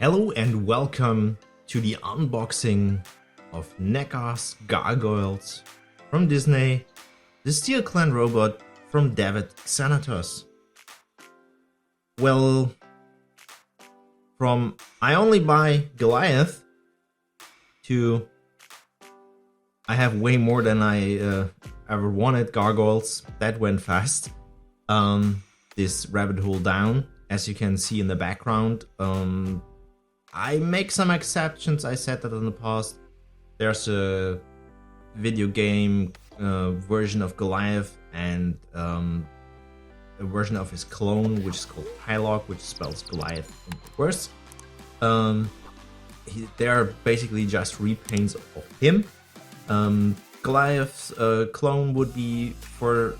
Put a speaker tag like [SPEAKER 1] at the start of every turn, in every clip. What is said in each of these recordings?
[SPEAKER 1] Hello and welcome to the unboxing of Neca's Gargoyles from Disney, the Steel Clan robot from David Xanatos. Well, from I only buy Goliath to I have way more than I ever wanted Gargoyles. That went fast. This rabbit hole down, as you can see in the background. I make some exceptions, I said that in the past. There's a video game version of Goliath and a version of his clone, which is called yaYsPllw, which spells Goliath in reverse. They are basically just repaints of him. Goliath's clone would be for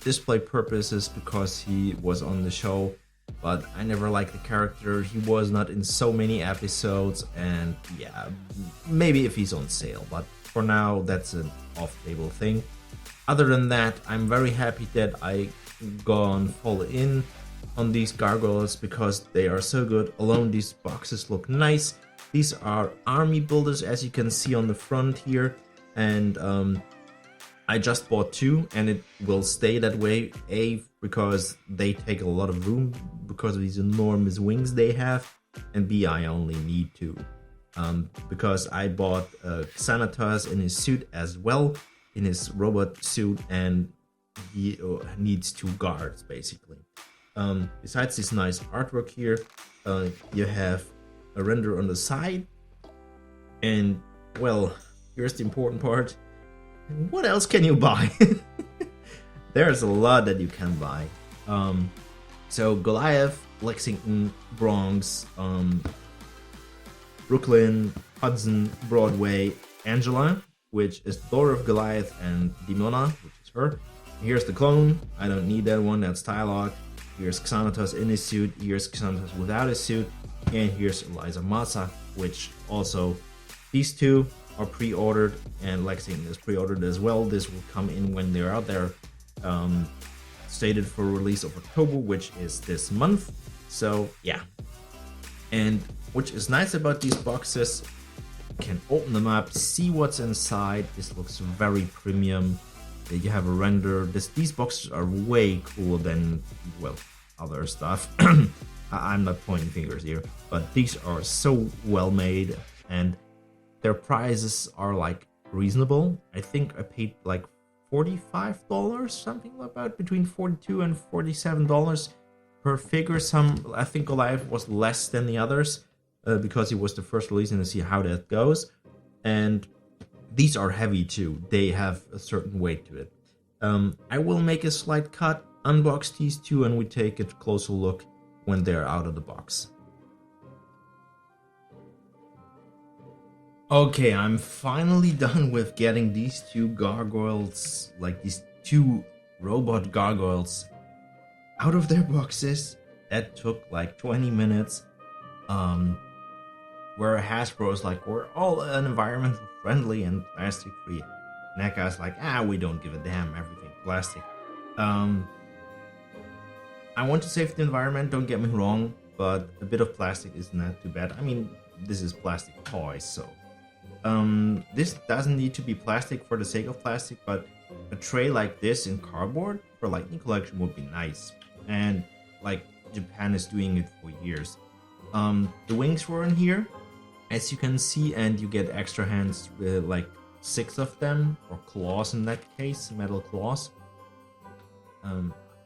[SPEAKER 1] display purposes because he was on the show, but I never liked the character. He was not in so many episodes, and yeah, maybe if he's on sale, but for now that's an off-table thing. Other than that, I'm very happy that I gone full in on these Gargoyles because they are so good. Alone, these boxes look nice. These are army builders, as you can see on the front here, and I just bought two, and it will stay that way. A, because they take a lot of room because of these enormous wings they have, and B, I only need two. Because I bought Xanatos in his suit as well, in his robot suit, and he needs two guards basically. Besides this nice artwork here, you have a render on the side, and well, here's the important part. What else can you buy? There's a lot that you can buy. So Goliath, Lexington, Bronx, Brooklyn, Hudson, Broadway, Angela, which is the daughter of Goliath, and Dimona, which is her. Here's the clone. I don't need that one, that's Tylock. Here's Xanatos in his suit, here's Xanatos without his suit, and here's Eliza Massa, which also, these two are pre-ordered, and Lexington is pre-ordered as well. This will come in when they're out there, stated for release of October, which is this month. So yeah, and which is nice about these boxes, you can open them up, see what's inside. This looks very premium. You have a render. These boxes are way cooler than, well, other stuff. I'm not pointing fingers here, but these are so well made, and their prices are like reasonable. I think I paid like $45, something like that, between $42 and $47 per figure. I think Goliath was less than the others because it was the first release, and to see how that goes. And these are heavy too. They have a certain weight to it. I will make a slight cut, unbox these two, and we take a closer look when they're out of the box. Okay, I'm finally done with getting these two Gargoyles, like these two robot Gargoyles, out of their boxes. That took like 20 minutes. Where Hasbro is like, we're all environmental friendly and plastic free. Neca is like, we don't give a damn, everything plastic. I want to save the environment, don't get me wrong, but a bit of plastic is not too bad. I mean, this is plastic toys, so this doesn't need to be plastic for the sake of plastic, but a tray like this in cardboard for Lightning Collection would be nice. And like Japan is doing it for years. The wings were in here, as you can see, and you get extra hands, like 6 of them, or claws in that case, metal claws.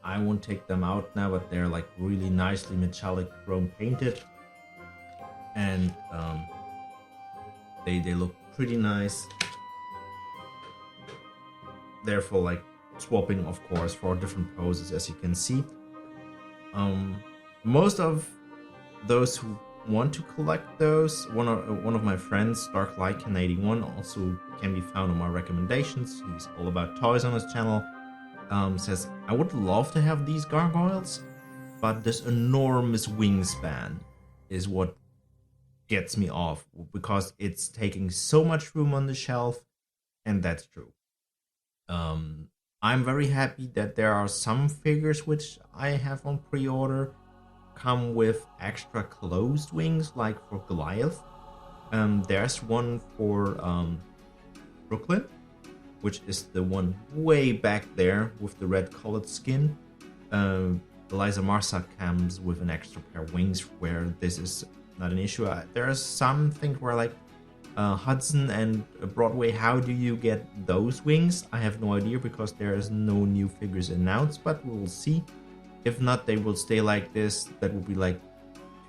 [SPEAKER 1] I won't take them out now, but they're like really nicely metallic chrome painted, and they look pretty nice. Therefore, like swapping, of course, for different poses, as you can see. Most of those who want to collect those, one of my friends, Dark Light Can 81, also can be found on my recommendations. He's all about toys on his channel. Says, I would love to have these Gargoyles, but this enormous wingspan is what gets me off, because it's taking so much room on the shelf, and that's true. I'm very happy that there are some figures which I have on pre-order. come with extra closed wings, like for Goliath. There's one for Brooklyn, which is the one way back there with the red colored skin. Eliza Marsa comes with an extra pair of wings, where this is not an issue. There are some things where like Hudson and Broadway, how do you get those wings? I have no idea, because there is no new figures announced, but we'll see. If not, they will stay like this. That will be like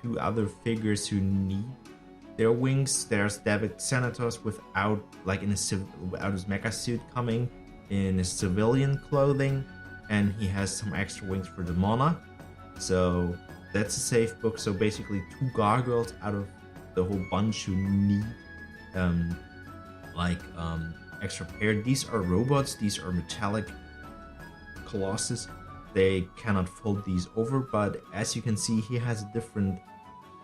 [SPEAKER 1] 2 other figures who need their wings. There's David Xanatos without, like, without his mecha suit, coming in his civilian clothing, and he has some extra wings for Demona. So that's a safe book. So basically 2 gargoyles out of the whole bunch who need extra pair. These are robots. These are metallic colossus. They cannot fold these over, but as you can see, he has a different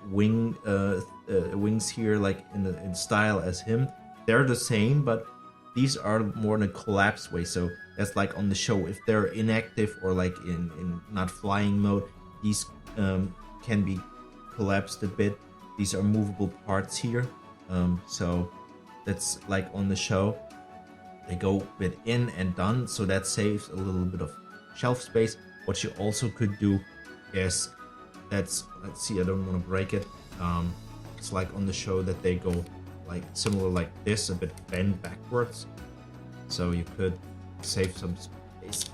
[SPEAKER 1] wings here, like in style as him. They're the same, but these are more in a collapse way. So that's like on the show. If they're inactive or like in not flying mode, these can be collapsed a bit. These are movable parts here. So that's like on the show. They go a bit in and done, so that saves a little bit of shelf space. What you also could do is, let's see, I don't want to break it. It's like on the show that they go like similar like this, a bit bent backwards. So you could save some space.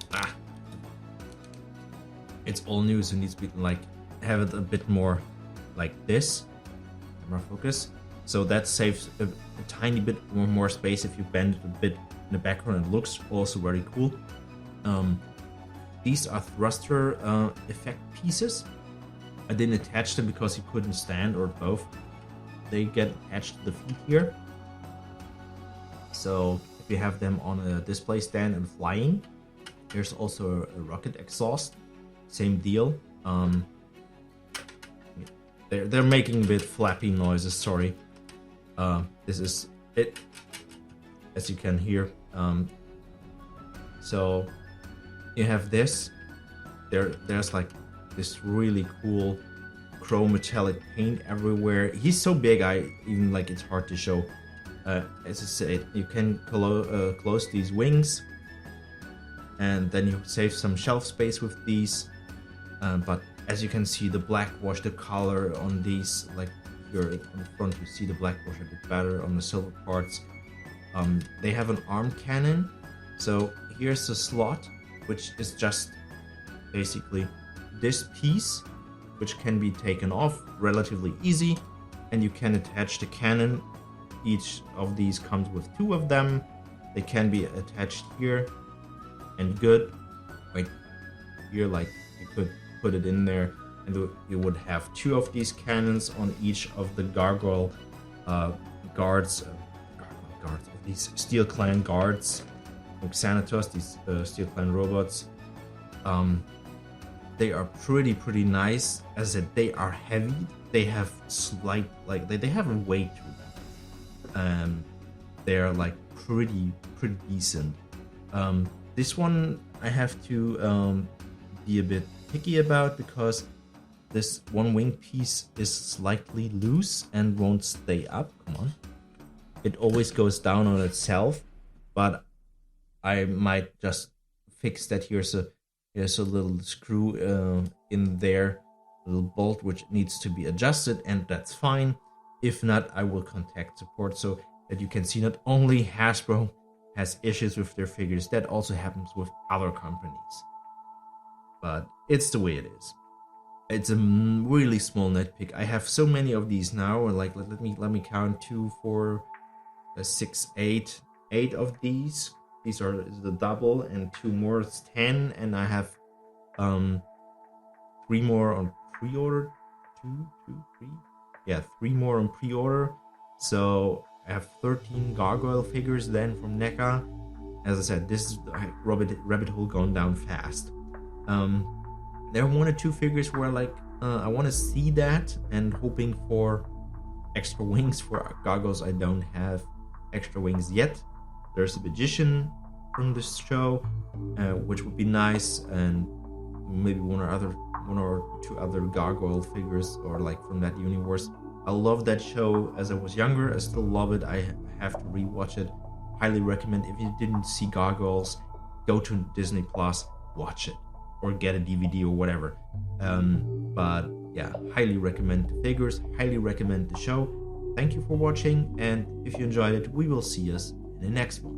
[SPEAKER 1] It's all new, so it needs to be like, have it a bit more like this. Camera focus. So that saves a tiny bit more space if you bend it a bit in the background. It looks also very cool. These are thruster effect pieces. I didn't attach them because he couldn't stand, or both. They get attached to the feet here. So if you have them on a display stand and flying, there's also a rocket exhaust. Same deal. They're making a bit flappy noises. Sorry. This is it, as you can hear. So you have this. There's like this really cool chrome metallic paint everywhere. He's so big, even like it's hard to show. As I said, you can close these wings, and then you save some shelf space with these. But as you can see, the black wash, the color on these, like here on the front, you see the black wash a bit better on the silver parts. They have an arm cannon. So here's the slot, which is just basically this piece, which can be taken off relatively easy, and you can attach the cannon. Each of these comes with 2 of them. They can be attached here and good. Like here, like you could put it in there, and you would have 2 of these cannons on each of the gargoyle guards, these Steel Clan guards, like Xanatos, these Steel Clan robots. They are pretty nice. As I said, they are heavy. They have slight, like they have a weight to them. They're like pretty decent. This one I have to be a bit picky about, because this one wing piece is slightly loose and won't stay up. Come on. It always goes down on itself, but I might just fix that. Here's a little screw in there, a little bolt which needs to be adjusted, and that's fine. If not, I will contact support, so that you can see not only Hasbro has issues with their figures, that also happens with other companies. But it's the way it is. It's a really small nitpick. I have so many of these now. Like let me count: 2, 4, 6, 8 of these. These are the double, and 2 more, it's 10, and I have 3 more on pre-order. 2, 3. Yeah, 3 more on pre-order. So I have 13 gargoyle figures then from Neca. As I said, this is rabbit hole going down fast. There are 1 or 2 figures where like I want to see that, and hoping for extra wings for gargoyles. I don't have extra wings yet. There's a magician from this show, which would be nice, and maybe 1 or other one or two other Gargoyle figures or like from that universe. I love that show as I was younger. I still love it. I have to rewatch it. Highly recommend. If you didn't see Gargoyles, go to Disney Plus, watch it, or get a DVD or whatever. But yeah, highly recommend the figures. Highly recommend the show. Thank you for watching, and if you enjoyed it, we will see us in the next one.